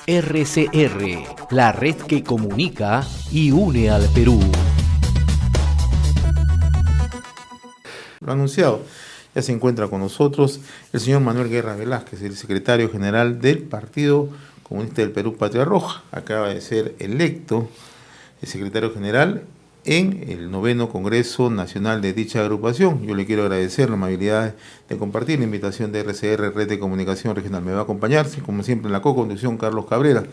RCR, la red que comunica y une al Perú. Lo anunciado, ya se encuentra con nosotros el señor Manuel Guerra Velázquez, el secretario general del Partido Comunista del Perú, Patria Roja. Acaba de ser electo el secretario general en el 9º Congreso Nacional de dicha agrupación. Yo le quiero agradecer la amabilidad de compartir la invitación de RCR, Red de Comunicación Regional. Me va a acompañar, como siempre, en la co-conducción Carlos Cabrera.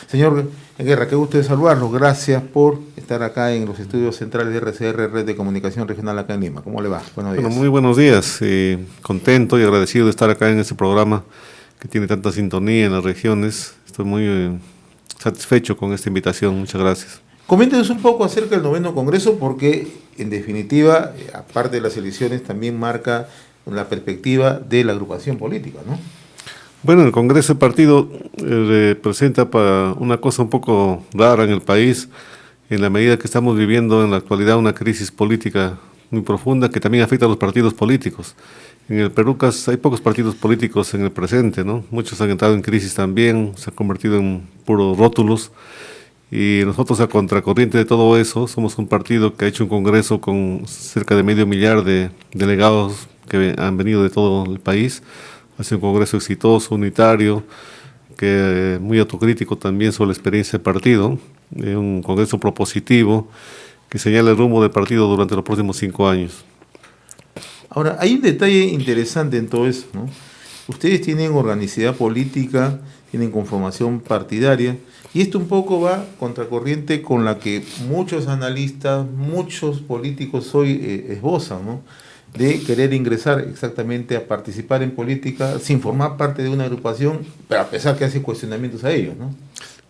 Señor Guerra, qué gusto de saludarlo. Gracias por estar acá en los estudios centrales de RCR, Red de Comunicación Regional acá en Lima. ¿Cómo le va? Buenos días. Bueno, muy buenos días. Contento y agradecido de estar acá en este programa que tiene tanta sintonía en las regiones. Estoy muy satisfecho con esta invitación. Muchas gracias. Coméntenos un poco acerca del 9º Congreso, porque en definitiva, aparte de las elecciones, también marca la perspectiva de la agrupación política, ¿no? Bueno, el Congreso del Partido representa para una cosa un poco rara en el país, en la medida que estamos viviendo en la actualidad una crisis política muy profunda que también afecta a los partidos políticos. En el Perú hay pocos partidos políticos en el presente, ¿no? Muchos han entrado en crisis también, se han convertido en puros rótulos. Y nosotros, a contracorriente de todo eso, somos un partido que ha hecho un congreso con cerca de 500,000 de delegados que han venido de todo el país. Ha sido un congreso exitoso, unitario, que muy autocrítico también sobre la experiencia del partido. Un congreso propositivo que señala el rumbo del partido durante los próximos 5 años. Ahora, hay un detalle interesante en todo eso, ¿no? Ustedes tienen organicidad política, tienen conformación partidaria, y esto un poco va contracorriente con la que muchos analistas, muchos políticos hoy esbozan, ¿no? De querer ingresar exactamente a participar en política sin formar parte de una agrupación, pero a pesar que hacen cuestionamientos a ellos, ¿no?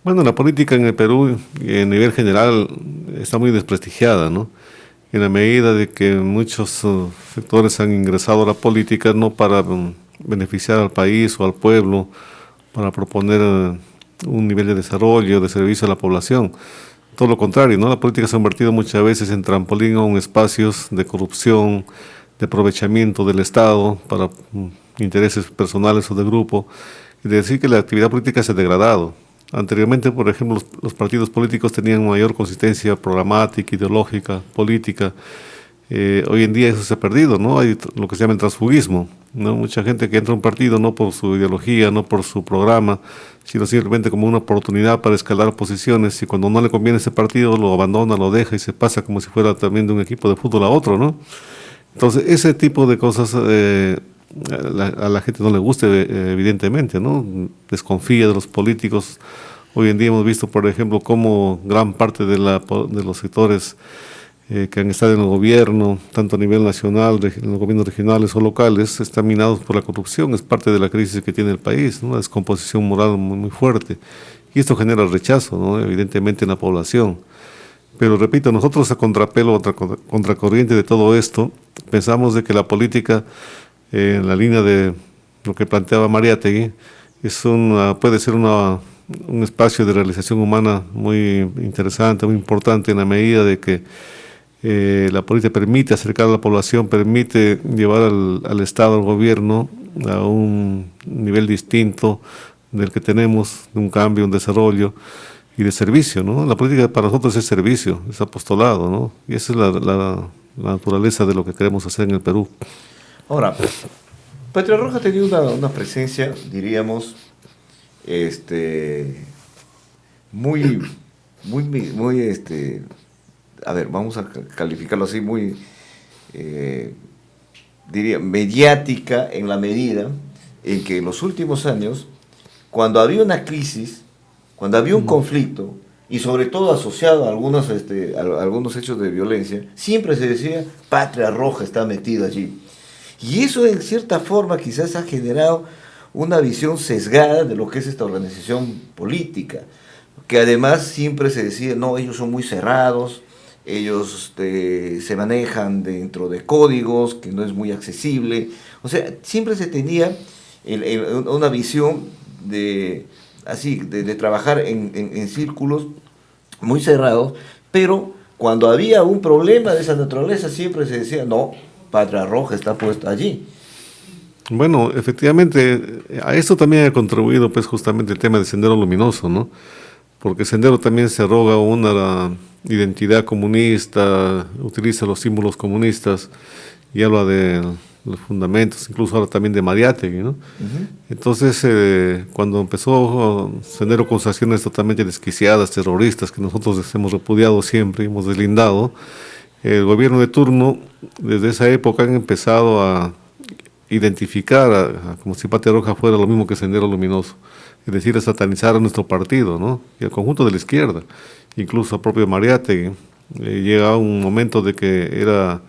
Bueno, la política en el Perú, a nivel general, está muy desprestigiada, ¿no? En la medida de que muchos sectores han ingresado a la política no para beneficiar al país o al pueblo, para proponer un nivel de desarrollo, de servicio a la población. Todo lo contrario, ¿no? La política se ha convertido muchas veces en trampolín o en espacios de corrupción, de aprovechamiento del Estado para intereses personales o de grupo, y de decir que la actividad política se ha degradado. Anteriormente, por ejemplo, los partidos políticos tenían mayor consistencia programática, ideológica, política. Hoy en día eso se ha perdido, ¿no? Hay lo que se llama el transfugismo, ¿no? Mucha gente que entra a un partido no por su ideología, no por su programa, sino simplemente como una oportunidad para escalar posiciones, y cuando no le conviene ese partido lo abandona, lo deja y se pasa como si fuera también de un equipo de fútbol a otro, ¿no? Entonces ese tipo de cosas a la gente no le gusta, evidentemente, ¿no? Desconfía de los políticos. Hoy en día hemos visto, por ejemplo, cómo gran parte de los sectores que han estado en el gobierno, tanto a nivel nacional, en los gobiernos regionales o locales, están minados por la corrupción. Es parte de la crisis que tiene el país, ¿no? Una descomposición moral muy, muy fuerte. Y esto genera rechazo, ¿no? Evidentemente en la población. Pero repito, nosotros a contrapelo, contracorriente de todo esto, pensamos de que la política, en la línea de lo que planteaba Mariátegui, puede ser un espacio de realización humana muy interesante, muy importante, en la medida de que la política permite acercar a la población, permite llevar al Estado, al gobierno, a un nivel distinto del que tenemos, de un cambio, un desarrollo y de servicio, ¿no? La política para nosotros es servicio, es apostolado, ¿no? Y esa es la naturaleza de lo que queremos hacer en el Perú. Ahora, Patria Roja ha tenido una presencia, diríamos, muy, a ver, vamos a calificarlo así, muy, diría, mediática, en la medida en que en los últimos años, cuando había una crisis, cuando había un conflicto, y sobre todo asociado a algunos hechos de violencia, siempre se decía, Patria Roja está metida allí. Y eso, en cierta forma, quizás ha generado una visión sesgada de lo que es esta organización política, que además siempre se decía, no, ellos son muy cerrados, ellos se manejan dentro de códigos, que no es muy accesible. O sea, siempre se tenía una visión de trabajar en círculos muy cerrados, pero cuando había un problema de esa naturaleza siempre se decía, no, Patria Roja está puesta allí. Bueno, efectivamente, a esto también ha contribuido pues justamente el tema del Sendero Luminoso, ¿no? Porque Sendero también se arroga una identidad comunista, utiliza los símbolos comunistas y habla de los fundamentos, incluso habla también de Mariátegui, ¿no? Entonces, cuando empezó Sendero con sus acciones totalmente desquiciadas, terroristas, que nosotros hemos repudiado siempre, hemos deslindado, el gobierno de turno, desde esa época han empezado a identificar como si Patria Roja fuera lo mismo que Sendero Luminoso, es decir, a satanizar a nuestro partido, ¿no? Y al conjunto de la izquierda, incluso al propio Mariátegui. Llega un momento de que era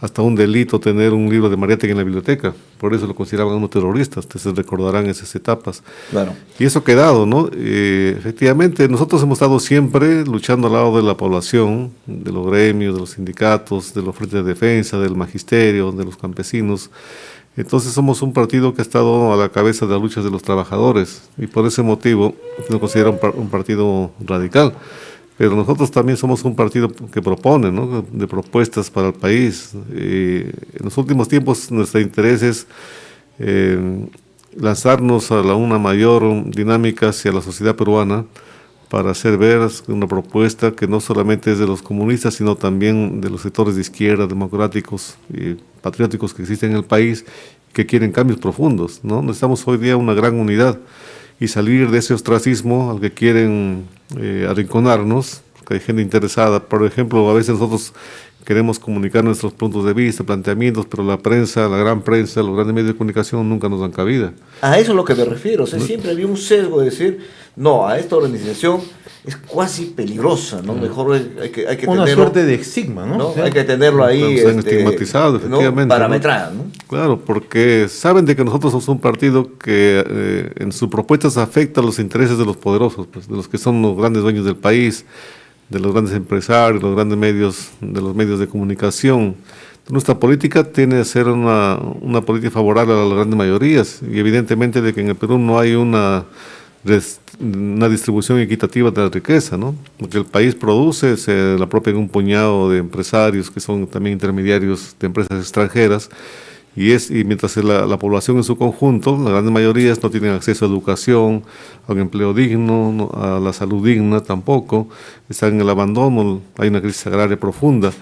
hasta un delito tener un libro de Mariátegui en la biblioteca, por eso lo consideraban unos terroristas, ustedes recordarán esas etapas. Claro. Y eso ha quedado, ¿no? Efectivamente, nosotros hemos estado siempre luchando al lado de la población, de los gremios, de los sindicatos, de los frentes de defensa, del magisterio, de los campesinos. Entonces somos un partido que ha estado a la cabeza de las luchas de los trabajadores y por ese motivo nos considera un partido radical. Pero nosotros también somos un partido que propone, ¿no? De propuestas para el país. En los últimos tiempos nuestro interés es lanzarnos a una mayor dinámica hacia la sociedad peruana para hacer ver una propuesta que no solamente es de los comunistas, sino también de los sectores de izquierda, democráticos y patrióticos que existen en el país, que quieren cambios profundos, ¿no? Necesitamos hoy día una gran unidad y salir de ese ostracismo al que quieren arrinconarnos, que hay gente interesada. Por ejemplo, a veces nosotros queremos comunicar nuestros puntos de vista, planteamientos, pero la prensa, la gran prensa, los grandes medios de comunicación nunca nos dan cabida. A eso es lo que me refiero. O sea, siempre había un sesgo de decir, no, a esta organización es casi peligrosa, ¿no? Mejor hay que una tenerlo, suerte de estigma, ¿no? ¿no? Hay que tenerlo ahí estigmatizado, efectivamente, ¿no? Parametrado, ¿no? Claro, porque saben de que nosotros somos un partido que en sus propuestas afecta los intereses de los poderosos, pues, de los que son los grandes dueños del país, de los grandes empresarios, los grandes medios, de los medios de comunicación. Nuestra política tiene que ser una política favorable a las grandes mayorías y evidentemente de que en el Perú no hay una distribución equitativa de la riqueza, ¿no? Porque el país produce, se la apropia un puñado de empresarios que son también intermediarios de empresas extranjeras y mientras la población en su conjunto, las grandes mayorías no tienen acceso a educación, a un empleo digno, a la salud digna tampoco, están en el abandono, hay una crisis agraria profunda.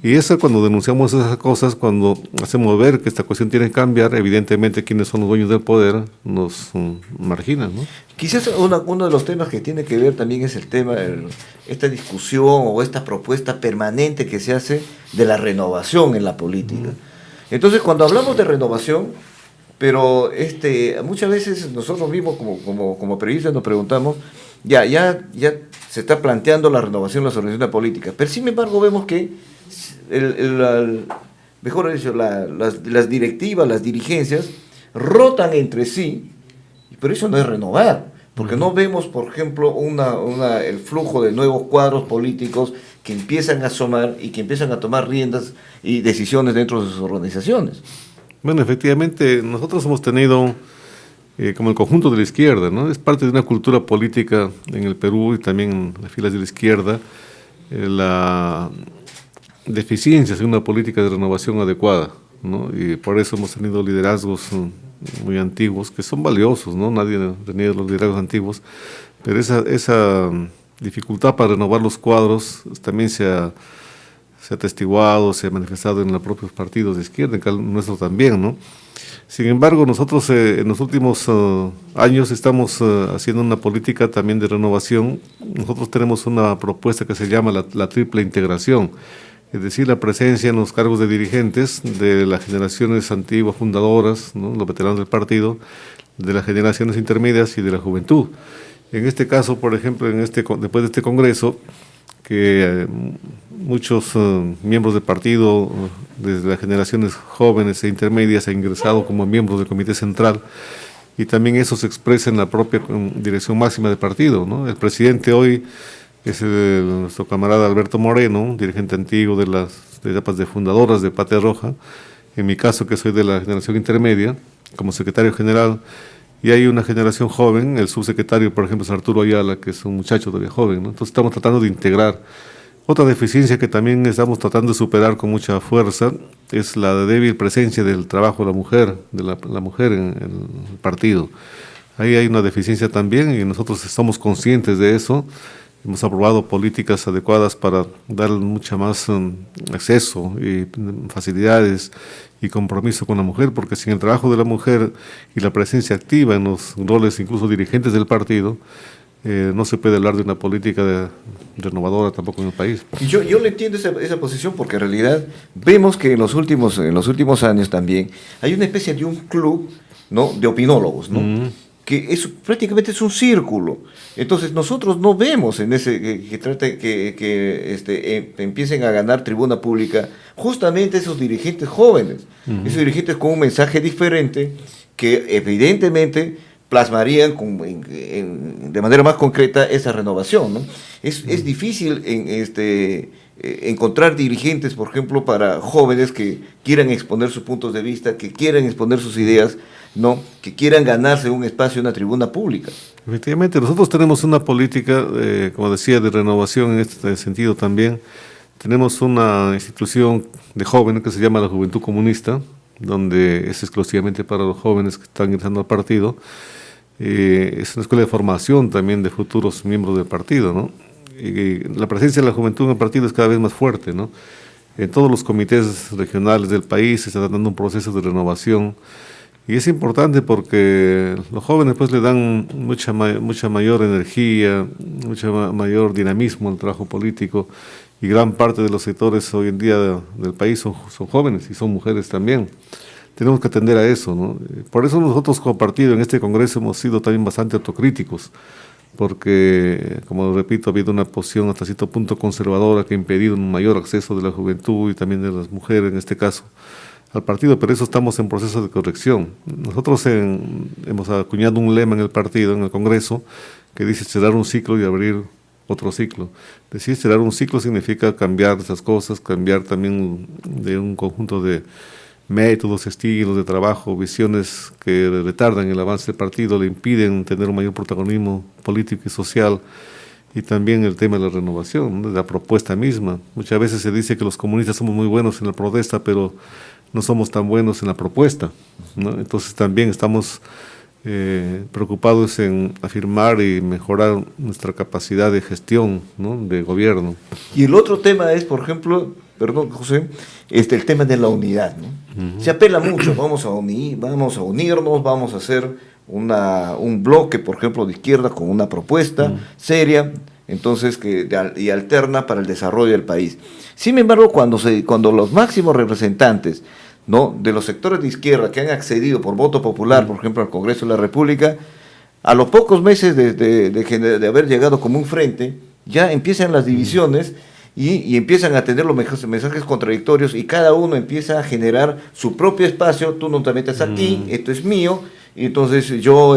Y cuando denunciamos esas cosas, cuando hacemos ver que esta cuestión tiene que cambiar, evidentemente quienes son los dueños del poder nos marginan, ¿no? Quizás uno de los temas que tiene que ver también es el tema, esta discusión o esta propuesta permanente que se hace de la renovación en la política. Entonces, cuando hablamos de renovación, pero muchas veces nosotros mismos como periodistas nos preguntamos, ya se está planteando la renovación de las organizaciones políticas, pero sin embargo vemos que mejor dicho, las directivas, las dirigencias rotan entre sí, pero eso no es renovar, porque no vemos, por ejemplo, el flujo de nuevos cuadros políticos que empiezan a asomar y que empiezan a tomar riendas y decisiones dentro de sus organizaciones. Bueno, efectivamente, nosotros hemos tenido, como el conjunto de la izquierda, ¿no? Es parte de una cultura política en el Perú y también en las filas de la izquierda, la deficiencia de una política de renovación adecuada, ¿no? Y por eso hemos tenido liderazgos muy antiguos que son valiosos, ¿no? Nadie reniega los liderazgos antiguos, pero esa dificultad para renovar los cuadros también se ha atestiguado, se ha manifestado en los propios partidos de izquierda, en el nuestro también, ¿no? Sin embargo, nosotros en los últimos años estamos haciendo una política también de renovación. Nosotros tenemos una propuesta que se llama la triple integración, es decir, la presencia en los cargos de dirigentes de las generaciones antiguas fundadoras, ¿no? Los veteranos del partido, de las generaciones intermedias y de la juventud. En este caso, por ejemplo, después de este congreso, que muchos miembros del partido, desde las generaciones jóvenes e intermedias, han ingresado como miembros del Comité Central, y también eso se expresa en la propia dirección máxima del partido, ¿no? El presidente hoy es nuestro camarada Alberto Moreno, un dirigente antiguo de las etapas de fundadoras de Patria Roja, en mi caso que soy de la generación intermedia, como secretario general, y hay una generación joven, el subsecretario, por ejemplo, es Arturo Ayala, que es un muchacho todavía joven, ¿no? Entonces estamos tratando de integrar Otra deficiencia que también estamos tratando de superar con mucha fuerza es la débil presencia del trabajo de la mujer, la mujer en el partido. Ahí hay una deficiencia también y nosotros estamos conscientes de eso. Hemos aprobado políticas adecuadas para dar mucha más acceso y facilidades y compromiso con la mujer, porque sin el trabajo de la mujer y la presencia activa en los roles incluso dirigentes del partido, no se puede hablar de una política renovadora tampoco en el país. Y yo le entiendo esa posición porque en realidad vemos que en los últimos años también hay una especie de un club, ¿no?, de opinólogos, ¿no? Que prácticamente es un círculo. Entonces nosotros no vemos en ese que empiecen a ganar tribuna pública justamente esos dirigentes jóvenes, esos dirigentes con un mensaje diferente que evidentemente plasmarían de manera más concreta esa renovación, ¿no? Es difícil encontrar dirigentes, por ejemplo, para jóvenes que quieran exponer sus puntos de vista, que quieran exponer sus ideas, ¿no?, que quieran ganarse un espacio, una tribuna pública. Efectivamente, nosotros tenemos una política, como decía, de renovación en este sentido también. Tenemos una institución de jóvenes que se llama la Juventud Comunista, donde es exclusivamente para los jóvenes que están ingresando al partido. Es una escuela de formación también de futuros miembros del partido, ¿no? Y la presencia de la juventud en el partido es cada vez más fuerte, ¿no? En todos los comités regionales del país se está dando un proceso de renovación y es importante porque los jóvenes pues le dan mucha mayor energía, mayor dinamismo al trabajo político y gran parte de los sectores hoy en día del país son jóvenes y son mujeres también. Tenemos que atender a eso, ¿no? Por eso nosotros como partido en este Congreso hemos sido también bastante autocríticos, porque, como repito, ha habido una posición hasta cierto punto conservadora que ha impedido un mayor acceso de la juventud y también de las mujeres, en este caso, al partido, pero eso estamos en proceso de corrección. Nosotros hemos acuñado un lema en el partido, en el Congreso, que dice cerrar un ciclo y abrir otro ciclo. Decir cerrar un ciclo significa cambiar esas cosas, cambiar también de un conjunto de métodos, estilos de trabajo, visiones que retardan el avance del partido, le impiden tener un mayor protagonismo político y social, y también el tema de la renovación, ¿no?, de la propuesta misma. Muchas veces se dice que los comunistas somos muy buenos en la protesta, pero no somos tan buenos en la propuesta, ¿no? Entonces también estamos preocupados en afirmar y mejorar nuestra capacidad de gestión, ¿no?, de gobierno. Y el otro tema es, por ejemplo, perdón, José, el tema de la unidad, ¿no? Se apela mucho, vamos a unirnos, vamos a hacer un bloque, por ejemplo, de izquierda con una propuesta seria, entonces y alterna para el desarrollo del país. Sin embargo, cuando los máximos representantes, ¿no?, de los sectores de izquierda que han accedido por voto popular, por ejemplo, al Congreso de la República, a los pocos meses de haber llegado como un frente, ya empiezan las divisiones y empiezan a tener los mensajes contradictorios y cada uno empieza a generar su propio espacio. Tú no te metes aquí, esto es mío, y entonces yo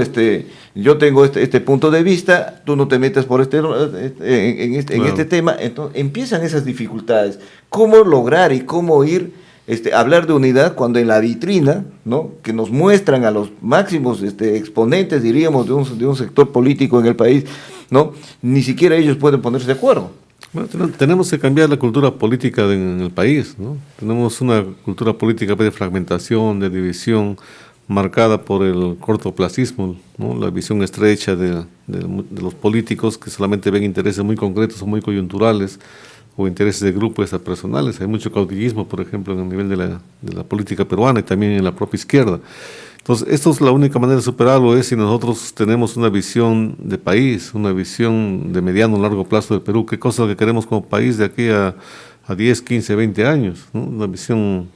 tengo este punto de vista, tú no te metas por en este tema. Entonces empiezan esas dificultades. ¿Cómo lograr y cómo ir hablar de unidad cuando en la vitrina, ¿no?, que nos muestran a los máximos exponentes, diríamos, de un sector político en el país, ¿no?, ni siquiera ellos pueden ponerse de acuerdo? Bueno, tenemos que cambiar la cultura política en el país, ¿no? Tenemos una cultura política de fragmentación, de división, marcada por el cortoplacismo, ¿no?, la visión estrecha de los políticos que solamente ven intereses muy concretos o muy coyunturales, o intereses de grupos personales. Hay mucho caudillismo, por ejemplo, en el nivel de la política peruana y también en la propia izquierda. Entonces, esto es la única manera de superarlo, es si nosotros tenemos una visión de país, una visión de mediano o largo plazo del Perú, qué cosa que queremos como país de aquí a 10, 15, 20 años, ¿no?, una visión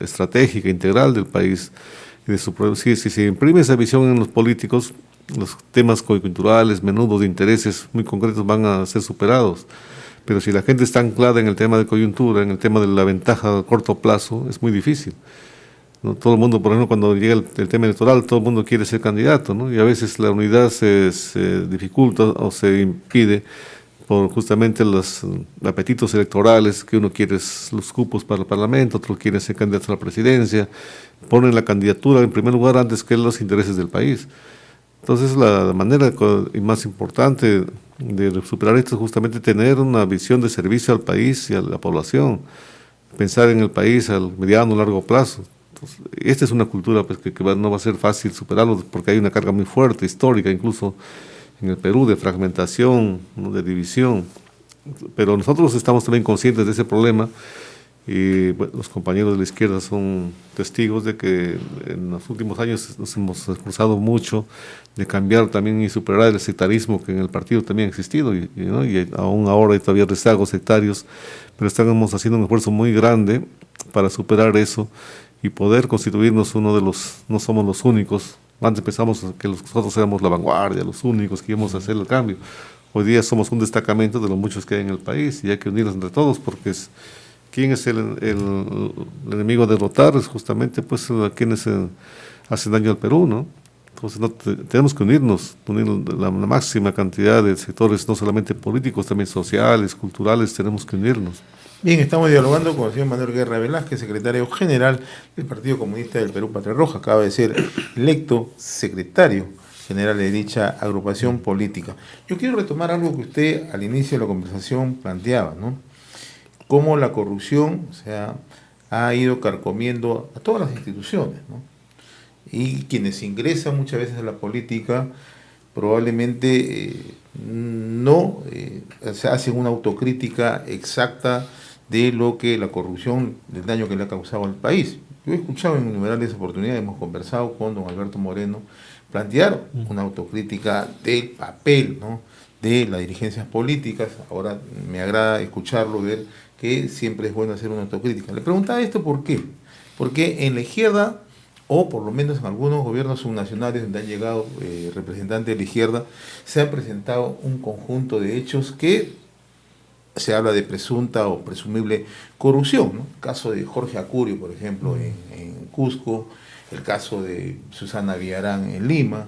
estratégica, integral del país. Y si se imprime esa visión en los políticos, los temas coyunturales, menudos de intereses muy concretos van a ser superados. Pero si la gente está anclada en el tema de coyuntura, en el tema de la ventaja a corto plazo, es muy difícil, ¿no? Todo el mundo, por ejemplo, cuando llega el tema electoral, todo el mundo quiere ser candidato, ¿no? Y a veces la unidad se dificulta o se impide por justamente los apetitos electorales, que uno quiere los cupos para el Parlamento, otro quiere ser candidato a la presidencia, ponen la candidatura en primer lugar antes que los intereses del país. Entonces la manera más importante de superar esto es justamente tener una visión de servicio al país y a la población, pensar en el país al mediano o largo plazo. Entonces, esta es una cultura pues, no va a ser fácil superarlo porque hay una carga muy fuerte, histórica, incluso en el Perú, de fragmentación, ¿no? De división. Pero nosotros estamos también conscientes de ese problema y bueno, los compañeros de la izquierda son testigos de que en los últimos años nos hemos esforzado mucho de cambiar también y superar el sectarismo que en el partido también ha existido ¿no? Y aún ahora hay todavía rezagos sectarios, pero estamos haciendo un esfuerzo muy grande para superar eso y poder constituirnos no somos los únicos. Antes pensamos que nosotros éramos la vanguardia, los únicos que íbamos a hacer el cambio. Hoy día somos un destacamento de los muchos que hay en el país y hay que unirnos entre todos porque ¿quién es el enemigo a derrotar? Es justamente pues quienes hacen daño al Perú, ¿no? Entonces tenemos que unir la máxima cantidad de sectores, no solamente políticos, también sociales, culturales, tenemos que unirnos. Bien, estamos dialogando con el señor Manuel Guerra Velázquez, secretario general del Partido Comunista del Perú Patria Roja. Acaba de ser electo secretario general de dicha agrupación política. Yo quiero retomar algo que usted al inicio de la conversación planteaba, ¿no? Cómo la corrupción, o sea, ha ido carcomiendo a todas las instituciones, ¿no? Y quienes ingresan muchas veces a la política probablemente no se hacen una autocrítica exacta de lo que la corrupción, del daño que le ha causado al país. Yo he escuchado en innumerables oportunidades, hemos conversado con don Alberto Moreno, plantear una autocrítica del papel, ¿no? De las dirigencias políticas. Ahora me agrada escucharlo, ver que siempre es bueno hacer una autocrítica. Le preguntaba esto ¿por qué? Porque en la izquierda, o por lo menos en algunos gobiernos subnacionales donde han llegado representantes de la izquierda, se ha presentado un conjunto de hechos que se habla de presunta o presumible corrupción, ¿no? El caso de Jorge Acurio, por ejemplo, en Cusco, el caso de Susana Villarán en Lima,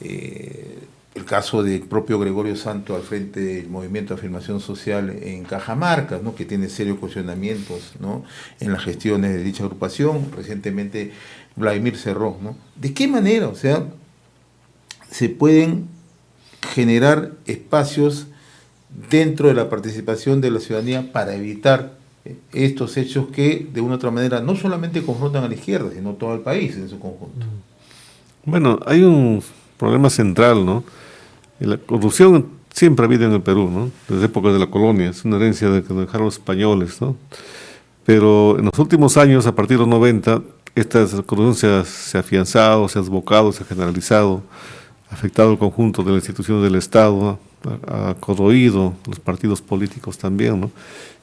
el caso del propio Gregorio Santo al frente del Movimiento de Afirmación Social en Cajamarca, ¿no? Que tiene serios cuestionamientos, ¿no? En las gestiones de dicha agrupación, recientemente Vladimir Cerrón, ¿no? ¿De qué manera, o sea, se pueden generar espacios dentro de la participación de la ciudadanía para evitar estos hechos que de una u otra manera no solamente confrontan a la izquierda, sino todo el país en su conjunto? Bueno, hay un problema central, ¿no? La corrupción siempre ha habido en el Perú, ¿no? Desde épocas de la colonia, es una herencia que nos dejaron los españoles, ¿no? Pero en los últimos años, a partir de los 90, esta corrupción se ha afianzado, se ha desbocado, se ha generalizado, ha afectado el conjunto de las instituciones del Estado, ha corroído los partidos políticos también, ¿no?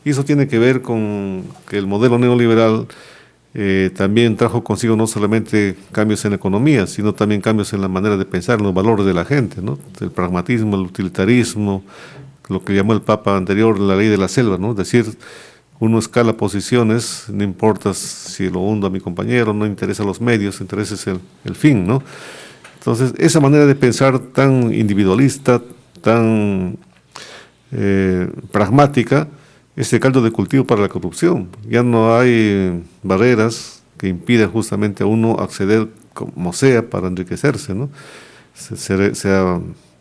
Y eso tiene que ver con que el modelo neoliberal también trajo consigo no solamente cambios en la economía, sino también cambios en la manera de pensar, en los valores de la gente, ¿no? El pragmatismo, el utilitarismo, lo que llamó el Papa anterior la ley de la selva, ¿no? Es decir, uno escala posiciones, no importa si lo hundo a mi compañero, no interesa los medios, interesa el fin, ¿no? Entonces, esa manera de pensar tan individualista, tan pragmática, es el caldo de cultivo para la corrupción. Ya no hay barreras que impidan justamente a uno acceder como sea para enriquecerse, ¿no?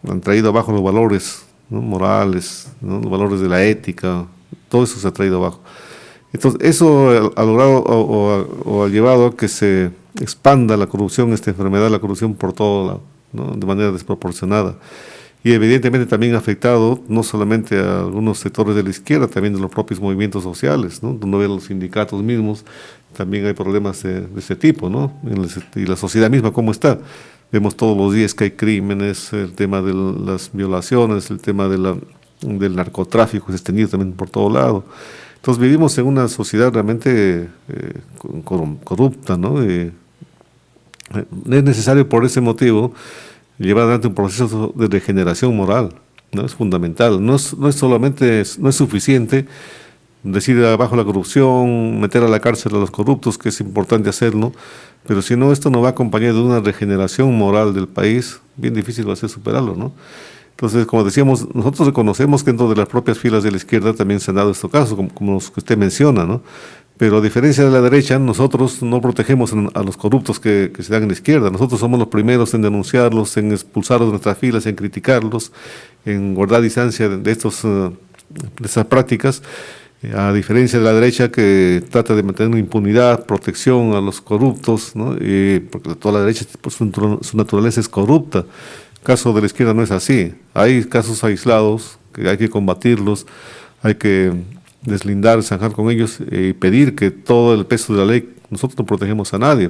Han traído abajo los valores, ¿no? Morales, ¿no? Los valores de la ética, todo eso se ha traído abajo. Entonces, eso ha logrado o ha llevado a que se expanda la corrupción, esta enfermedad de la corrupción por todo lado, ¿no? De manera desproporcionada. Y evidentemente también ha afectado no solamente a algunos sectores de la izquierda, también de los propios movimientos sociales, ¿no? Donde ven los sindicatos mismos, también hay problemas de ese tipo, ¿no? Y la sociedad misma, ¿cómo está? Vemos todos los días que hay crímenes, el tema de las violaciones, el tema del narcotráfico es extendido también por todo lado. Entonces vivimos en una sociedad realmente corrupta, ¿no? Es necesario por ese motivo llevar adelante un proceso de regeneración moral, ¿no? Es fundamental. No es suficiente decir abajo la corrupción, meter a la cárcel a los corruptos, que es importante hacerlo, pero si no, esto no va acompañado de una regeneración moral del país, bien difícil va a ser superarlo, ¿no? Entonces, como decíamos, nosotros reconocemos que dentro de las propias filas de la izquierda también se han dado estos casos, como los que usted menciona, ¿no? Pero a diferencia de la derecha, nosotros no protegemos a los corruptos que se dan en la izquierda. Nosotros somos los primeros en denunciarlos, en expulsarlos de nuestras filas, en criticarlos, en guardar distancia de esas prácticas. A diferencia de la derecha, que trata de mantener impunidad, protección a los corruptos, ¿no? Porque toda la derecha, pues, su naturaleza es corrupta. El caso de la izquierda no es así. Hay casos aislados que hay que combatirlos, hay que deslindar, zanjar con ellos y pedir que todo el peso de la ley, nosotros no protegemos a nadie,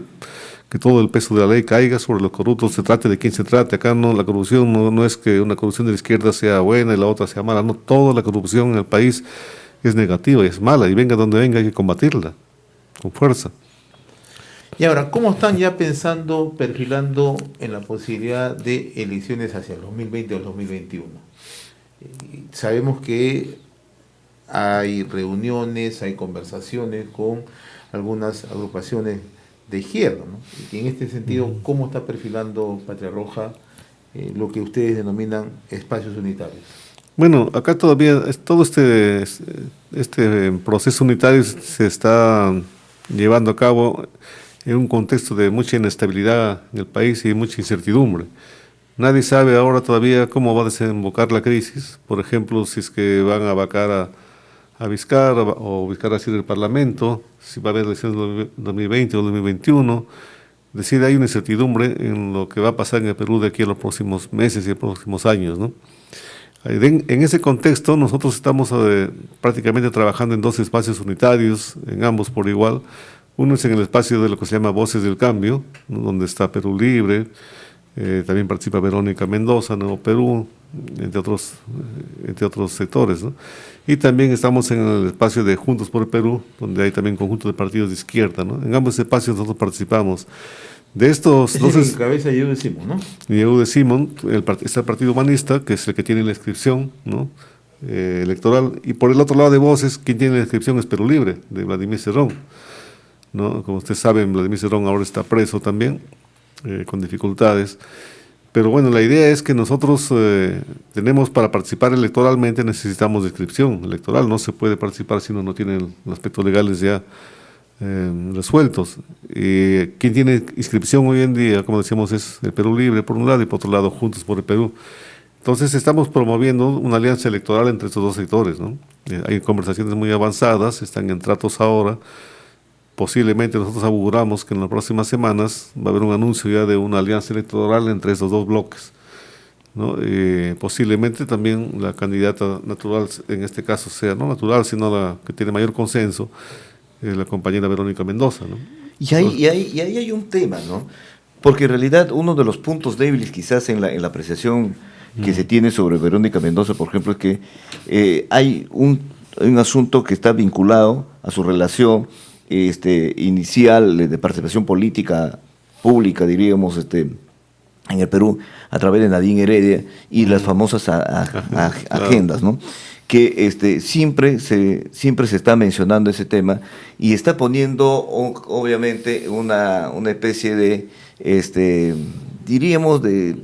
que todo el peso de la ley caiga sobre los corruptos, se trate de quien se trate. Acá no, la corrupción no es que una corrupción de la izquierda sea buena y la otra sea mala, no, toda la corrupción en el país es negativa y es mala, y venga donde venga hay que combatirla con fuerza. Y ahora, ¿cómo están ya pensando, perfilando en la posibilidad de elecciones hacia el 2020 o el 2021? Sabemos que hay reuniones, hay conversaciones con algunas agrupaciones de izquierda, ¿no? Y en este sentido, ¿cómo está perfilando Patria Roja lo que ustedes denominan espacios unitarios? Bueno, acá todavía todo este proceso unitario se está llevando a cabo en un contexto de mucha inestabilidad en el país y mucha incertidumbre. Nadie sabe ahora todavía cómo va a desembocar la crisis. Por ejemplo, si es que van a vacar a Vizcarra o Vizcarra a ir el Parlamento, si va a haber elecciones 2020 o 2021. Es decir, hay una incertidumbre en lo que va a pasar en el Perú de aquí a los próximos meses y los próximos años, ¿no? En ese contexto, nosotros estamos prácticamente trabajando en dos espacios unitarios, en ambos por igual. Uno es en el espacio de lo que se llama Voces del Cambio, ¿no? Donde está Perú Libre, también participa Verónica Mendoza, Nuevo Perú, entre otros sectores, ¿no? Y también estamos en el espacio de Juntos por el Perú, donde hay también conjuntos de partidos de izquierda, ¿no? En ambos espacios nosotros participamos. De estos dos... Es el cabeza Yehude Simón, ¿no? Yehude Simón, está el Partido Humanista, que es el que tiene la inscripción, ¿no? Electoral, y por el otro lado de Voces, quien tiene la inscripción es Perú Libre, de Vladimir Cerrón, ¿no? Como ustedes saben, Vladimir Cerrón ahora está preso también, con dificultades. Pero bueno, la idea es que nosotros tenemos, para participar electoralmente necesitamos de inscripción electoral, no se puede participar si uno no tiene los aspectos legales ya resueltos. Quien tiene inscripción hoy en día, como decíamos, es el Perú Libre por un lado y por otro lado Juntos por el Perú. Entonces estamos promoviendo una alianza electoral entre estos dos sectores, ¿no? Hay conversaciones muy avanzadas, están en tratos ahora. Posiblemente nosotros auguramos que en las próximas semanas va a haber un anuncio ya de una alianza electoral entre estos dos bloques, ¿no? Posiblemente también la candidata natural, en este caso sea no natural, sino la que tiene mayor consenso, la compañera Verónica Mendoza, ¿no? Y ahí hay un tema, ¿no? Porque en realidad uno de los puntos débiles quizás en la apreciación que se tiene sobre Verónica Mendoza, por ejemplo, es que hay un asunto que está vinculado a su relación inicial de participación política pública, diríamos, en el Perú, a través de Nadine Heredia y las famosas agendas, ¿no? Que siempre se está mencionando ese tema y está poniendo, obviamente, una especie de, diríamos, de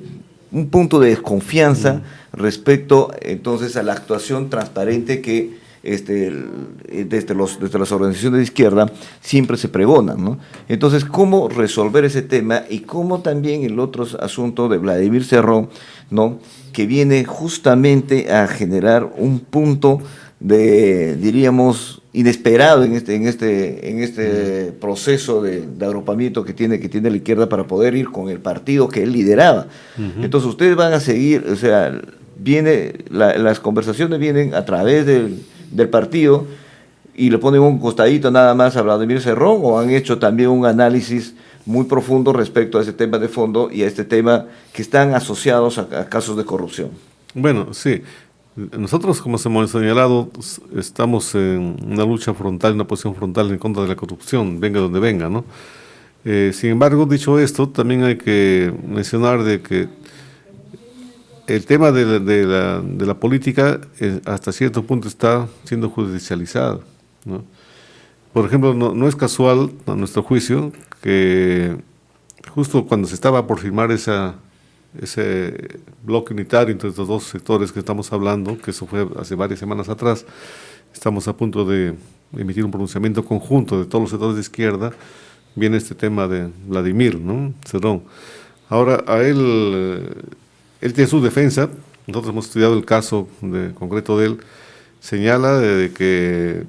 un punto de desconfianza respecto, entonces, a la actuación transparente que desde las organizaciones de izquierda siempre se pregonan, ¿no? Entonces, ¿cómo resolver ese tema? Y cómo también el otro asunto de Vladimir Cerrón, ¿no? Que viene justamente a generar un punto de, diríamos, inesperado en este proceso de agrupamiento que tiene la izquierda para poder ir con el partido que él lideraba. Entonces, ustedes van a seguir, o sea, las conversaciones vienen a través del partido y le ponen un costadito nada más a Vladimir Cerrón, o han hecho también un análisis muy profundo respecto a ese tema de fondo y a este tema que están asociados a casos de corrupción. Bueno, sí. Nosotros, como se hemos señalado, estamos en una lucha frontal, una posición frontal en contra de la corrupción, venga donde venga, ¿no? Sin embargo, dicho esto, también hay que mencionar de que el tema de la política hasta cierto punto está siendo judicializado, ¿no? Por ejemplo, no es casual, a nuestro juicio, que justo cuando se estaba por firmar ese bloque unitario entre estos dos sectores que estamos hablando, que eso fue hace varias semanas atrás, estamos a punto de emitir un pronunciamiento conjunto de todos los sectores de izquierda, viene este tema de Vladimir, ¿no? Cerrón. Ahora, a él tiene su defensa, nosotros hemos estudiado el caso concreto de él, señala de que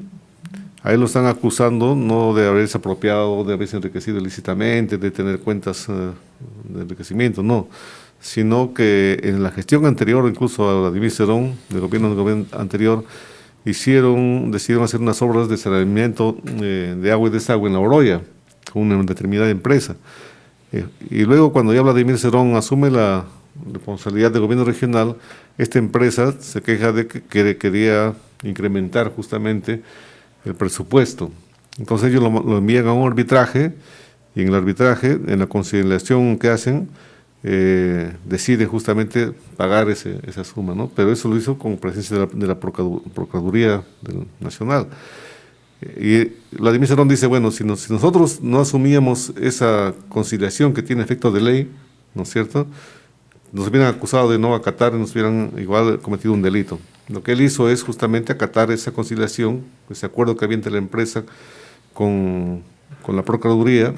a él lo están acusando no de haberse apropiado, de haberse enriquecido ilícitamente, de tener cuentas de enriquecimiento, no, sino que en la gestión anterior, incluso a Vladimir Cerrón, del gobierno anterior, decidieron hacer unas obras de saneamiento de agua y desagüe en La Oroya, con una determinada empresa. Y luego, cuando ya Vladimir Cerrón asume la responsabilidad del gobierno regional, esta empresa se queja de que quería incrementar justamente el presupuesto. Entonces ellos lo envían a un arbitraje, y en el arbitraje, en la conciliación que hacen, decide justamente pagar esa suma, ¿no? Pero eso lo hizo con presencia de la Procuraduría Nacional. Y Vladimir Cerrón dice, bueno, si nosotros no asumíamos esa conciliación que tiene efecto de ley, ¿no es cierto?, nos hubieran acusado de no acatar y nos hubieran igual cometido un delito. Lo que él hizo es justamente acatar esa conciliación, ese acuerdo que había entre la empresa con la Procuraduría,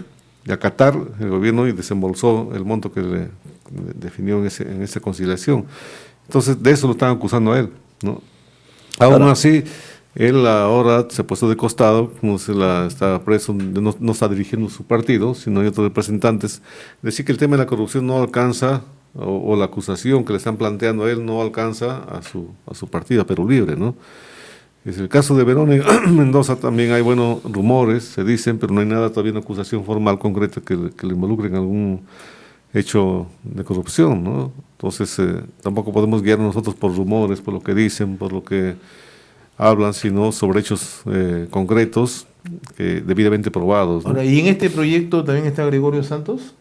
y acatar el gobierno y desembolsó el monto que le definió en esa conciliación. Entonces, de eso lo están acusando a él, ¿no? Aún así, él ahora se ha puesto de costado, como está preso, no está dirigiendo su partido, sino hay otros representantes. Decir que el tema de la corrupción no alcanza, o la acusación que le están planteando a él no alcanza a su partido, a Perú Libre, ¿no? Es el caso de Verónica Mendoza, también hay buenos rumores, se dicen, pero no hay nada todavía, una acusación formal concreta que le involucre en algún hecho de corrupción, ¿no? Entonces, tampoco podemos guiar nosotros por rumores, por lo que dicen, por lo que hablan, sino sobre hechos concretos, debidamente probados, ¿no? Ahora, ¿y en este proyecto también está Gregorio Santos?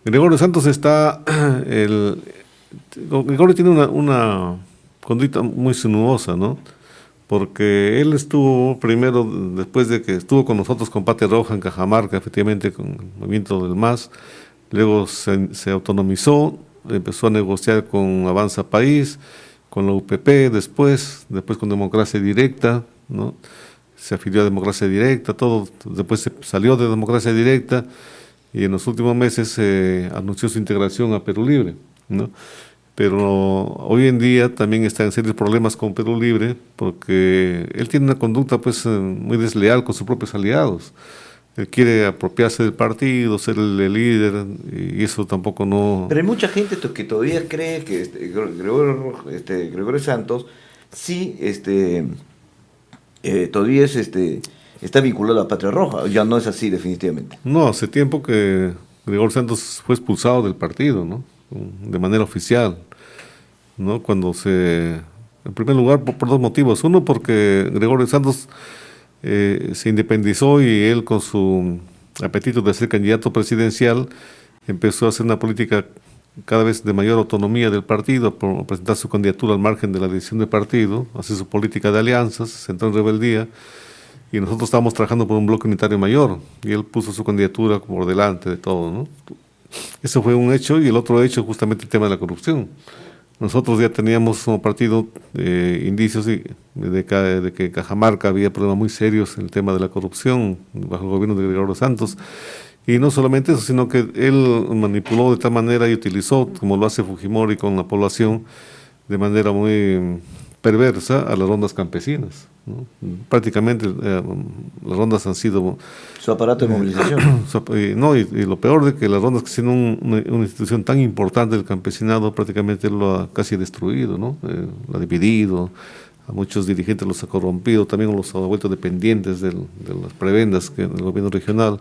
Gregorio Santos está, Gregorio tiene una conducta muy sinuosa, ¿no? Porque él estuvo primero, después de que estuvo con nosotros con Patria Roja en Cajamarca, efectivamente con el movimiento del MAS, luego se autonomizó, empezó a negociar con Avanza País, con la UPP después con Democracia Directa, ¿no? Se afilió a Democracia Directa, después se salió de Democracia Directa, y en los últimos meses anunció su integración a Perú Libre, ¿no? Pero hoy en día también está en serios problemas con Perú Libre, porque él tiene una conducta pues muy desleal con sus propios aliados. Él quiere apropiarse del partido, ser el líder, y eso tampoco no... Pero hay mucha gente que todavía cree que Gregorio Santos sí todavía está vinculado a Patria Roja. Ya no es así, definitivamente. No, hace tiempo que Gregorio Santos fue expulsado del partido, ¿no? De manera oficial, ¿no? En primer lugar, por dos motivos. Uno, porque Gregorio Santos se independizó, y él, con su apetito de ser candidato presidencial, empezó a hacer una política cada vez de mayor autonomía del partido, por presentar su candidatura al margen de la decisión del partido, hacer su política de alianzas, se entró en rebeldía, y nosotros estábamos trabajando por un bloque unitario mayor, y él puso su candidatura por delante de todo, ¿no? Eso fue un hecho, y el otro hecho, justamente el tema de la corrupción. Nosotros ya teníamos como partido indicios de que en Cajamarca había problemas muy serios en el tema de la corrupción bajo el gobierno de Gregorio Santos. Y no solamente eso, sino que él manipuló de tal manera y utilizó, como lo hace Fujimori con la población, de manera muy perversa a las rondas campesinas, ¿no? Prácticamente las rondas han sido... Su aparato de movilización. Y lo peor de que las rondas, que siendo una institución tan importante del campesinado, prácticamente lo ha casi destruido, ¿no? Lo ha dividido, a muchos dirigentes los ha corrompido, también los ha vuelto dependientes de las prebendas del gobierno regional.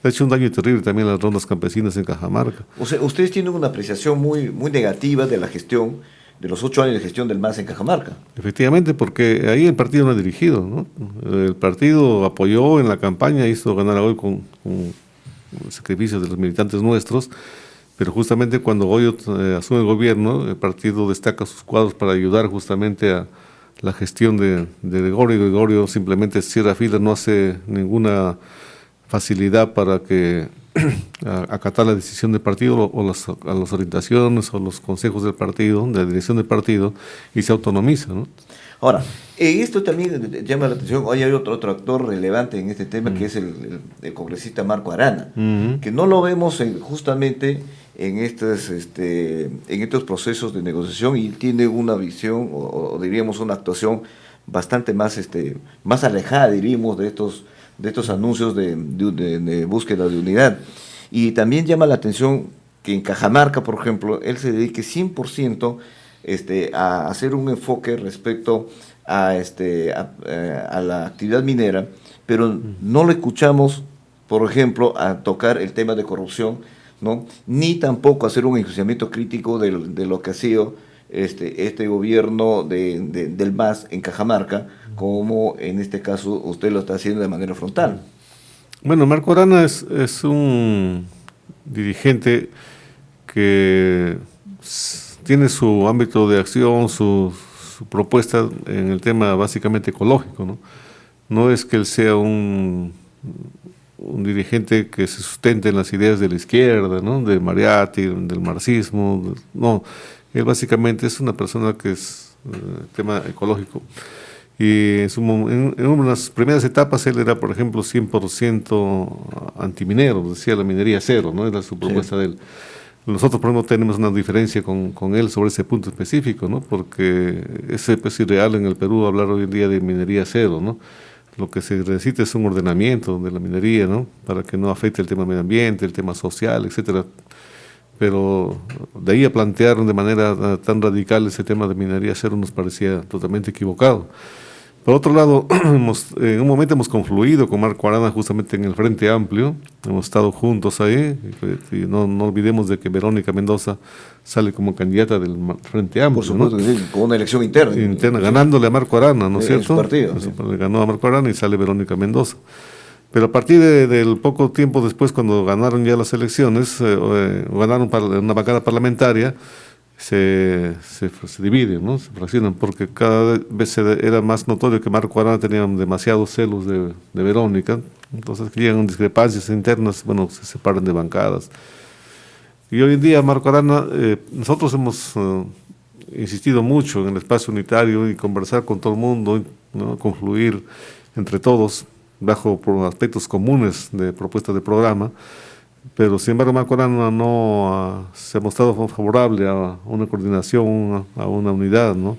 Ha hecho un daño terrible también a las rondas campesinas en Cajamarca. O sea, ustedes tienen una apreciación muy, muy negativa de la gestión, de los 8 años de gestión del MAS en Cajamarca. Efectivamente, porque ahí el partido no ha dirigido, ¿no? El partido apoyó en la campaña, hizo ganar a Goyo con el sacrificio de los militantes nuestros, pero justamente cuando Goyo asume el gobierno, el partido destaca sus cuadros para ayudar justamente a la gestión de Gregorio. Gregorio simplemente cierra filas, no hace ninguna facilidad para que acatar la decisión del partido o a las orientaciones o los consejos del partido, de la dirección del partido, y se autonomiza, ¿no? Ahora, esto también llama la atención. Hoy hay otro actor relevante en este tema, que es el congresista Marco Arana, que no lo vemos justamente en estos procesos de negociación, y tiene una visión, o diríamos una actuación bastante más alejada, diríamos, de estos anuncios de búsqueda de unidad. Y también llama la atención que en Cajamarca, por ejemplo, él se dedique 100% a hacer un enfoque respecto a la actividad minera, pero no lo escuchamos, por ejemplo, a tocar el tema de corrupción, ¿no? Ni tampoco hacer un enjuiciamiento crítico de lo que ha sido este gobierno del MAS en Cajamarca, como en este caso usted lo está haciendo de manera frontal. Bueno, Marco Arana es un dirigente que tiene su ámbito de acción, su propuesta en el tema básicamente ecológico, ¿no? No es que él sea un dirigente que se sustente en las ideas de la izquierda, ¿no? De Mariatti, del marxismo, no. Él básicamente es una persona que es tema ecológico. Y en unas primeras etapas él era, por ejemplo, 100% antiminero, decía la minería cero, ¿no? Era su propuesta de él. Nosotros, por ejemplo, tenemos una diferencia con él sobre ese punto específico, ¿no? Porque es irreal en el Perú hablar hoy en día de minería cero, ¿no? Lo que se necesita es un ordenamiento de la minería, ¿no? Para que no afecte el tema medio ambiente, el tema social, etcétera. Pero de ahí a plantear de manera tan radical ese tema de minería cero nos parecía totalmente equivocado. Por otro lado, en un momento hemos confluido con Marco Arana justamente en el Frente Amplio, hemos estado juntos ahí, y no olvidemos de que Verónica Mendoza sale como candidata del Frente Amplio. Por supuesto, ¿no? Sí, con una elección interna. Ganándole a Marco Arana, ¿no es cierto? En su partido. Le ganó a Marco Arana y sale Verónica Mendoza. Pero a partir del poco tiempo después, cuando ganaron ya las elecciones, ganaron una bancada parlamentaria, se dividen, ¿no? Se fraccionan, porque cada vez era más notorio que Marco Arana tenía demasiados celos de Verónica, entonces llegan discrepancias internas, bueno, se separan de bancadas. Y hoy en día Marco Arana, nosotros hemos insistido mucho en el espacio unitario y conversar con todo el mundo, ¿no? Confluir entre todos bajo aspectos comunes de propuestas de programa. Pero sin embargo Marco Arana no se ha mostrado favorable a una coordinación, a una unidad, ¿no?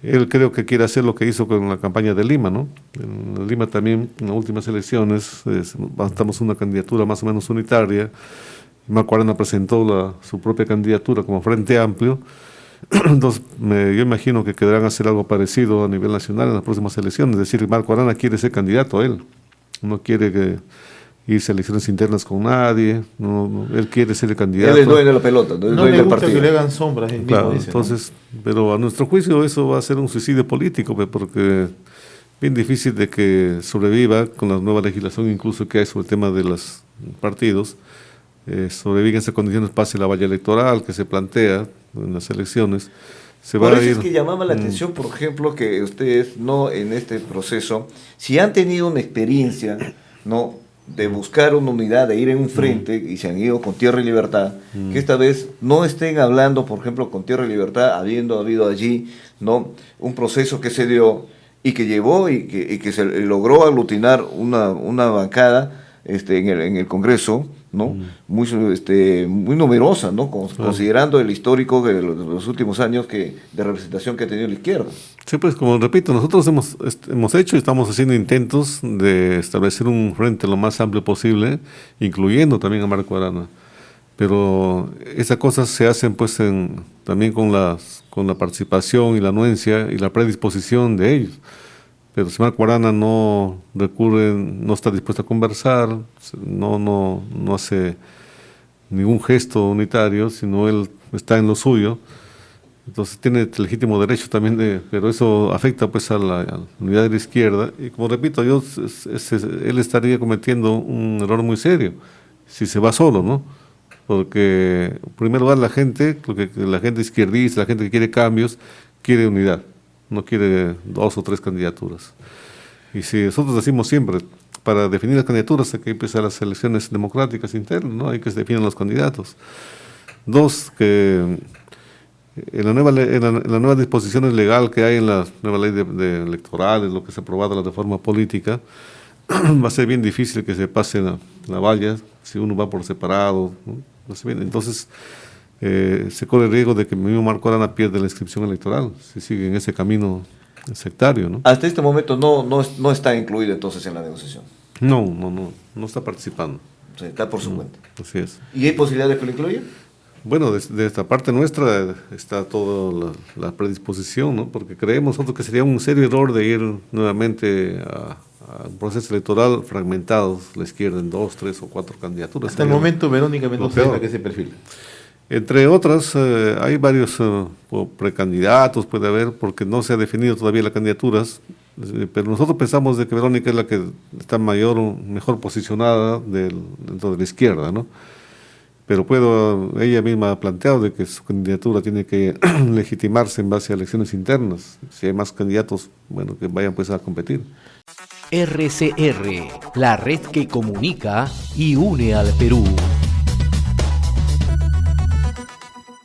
Él creo que quiere hacer lo que hizo con la campaña de Lima, ¿no? En Lima también, en las últimas elecciones, levantamos una candidatura más o menos unitaria. Marco Arana presentó su propia candidatura como Frente Amplio. Entonces, yo imagino que querrán hacer algo parecido a nivel nacional en las próximas elecciones. Es decir, Marco Arana quiere ser candidato a él. No quiere irse a elecciones internas con nadie. Él quiere ser el candidato. Él es dueño de la pelota. No le gusta que le hagan sombras. Claro, dice, entonces, ¿no? Pero a nuestro juicio eso va a ser un suicidio político, porque bien difícil de que sobreviva con la nueva legislación incluso que hay sobre el tema de los partidos. Sobreviven esas condiciones, pase la valla electoral que se plantea en las elecciones. Por eso es que llamaba la atención, por ejemplo, que ustedes no en este proceso, si han tenido una experiencia, ¿no?, de buscar una unidad, de ir en un frente, y se han ido con Tierra y Libertad, que esta vez no estén hablando, por ejemplo, con Tierra y Libertad, habiendo habido allí, ¿no?, un proceso que se dio y que llevó y que se logró aglutinar una bancada en el Congreso, ¿no? Muy numerosa, ¿no? Considerando el histórico de los últimos años de representación que ha tenido la izquierda. Sí, pues como repito, nosotros hemos hecho y estamos haciendo intentos de establecer un frente lo más amplio posible, incluyendo también a Marco Arana. Pero esas cosas se hacen pues también con la participación y la anuencia y la predisposición de ellos. Pero si Marco Arana no recurre, no está dispuesto a conversar, no hace ningún gesto unitario, sino él está en lo suyo, entonces tiene el legítimo derecho también pero eso afecta pues a la unidad de la izquierda, y como repito, él estaría cometiendo un error muy serio si se va solo, ¿no? Porque en primer lugar la gente izquierdista, la gente que quiere cambios, quiere unidad. No quiere 2 o 3 candidaturas. Y si nosotros decimos siempre, para definir las candidaturas hay que empezar las elecciones democráticas internas, ¿no? Hay que se definan los candidatos. Dos, que en la nueva disposiciones legal que hay en la nueva ley de electorales, lo que se ha aprobado la reforma política, va a ser bien difícil que se pase la valla si uno va por separado, ¿no? Va a ser bien. Entonces, se corre el riesgo de que el mismo Marco Arana pierda la inscripción electoral si sigue en ese camino sectario, ¿no? Hasta este momento no está incluido entonces en la negociación. No está participando. O sea, está por su cuenta. Así es. ¿Y hay posibilidad de que lo incluya? Bueno, de esta parte nuestra está toda la predisposición, ¿no? Porque creemos nosotros que sería un serio error de ir nuevamente a un proceso electoral fragmentado, la izquierda en 2, 3 o 4 candidaturas. Hasta el momento, Verónica Mendoza es la que se perfila. Entre otras, hay varios precandidatos, puede haber, porque no se ha definido todavía las candidaturas, pero nosotros pensamos de que Verónica es la que está mejor posicionada dentro de la izquierda, ¿no? Pero ella misma ha planteado de que su candidatura tiene que legitimarse en base a elecciones internas. Si hay más candidatos, bueno, que vayan pues a competir. RCR, la red que comunica y une al Perú.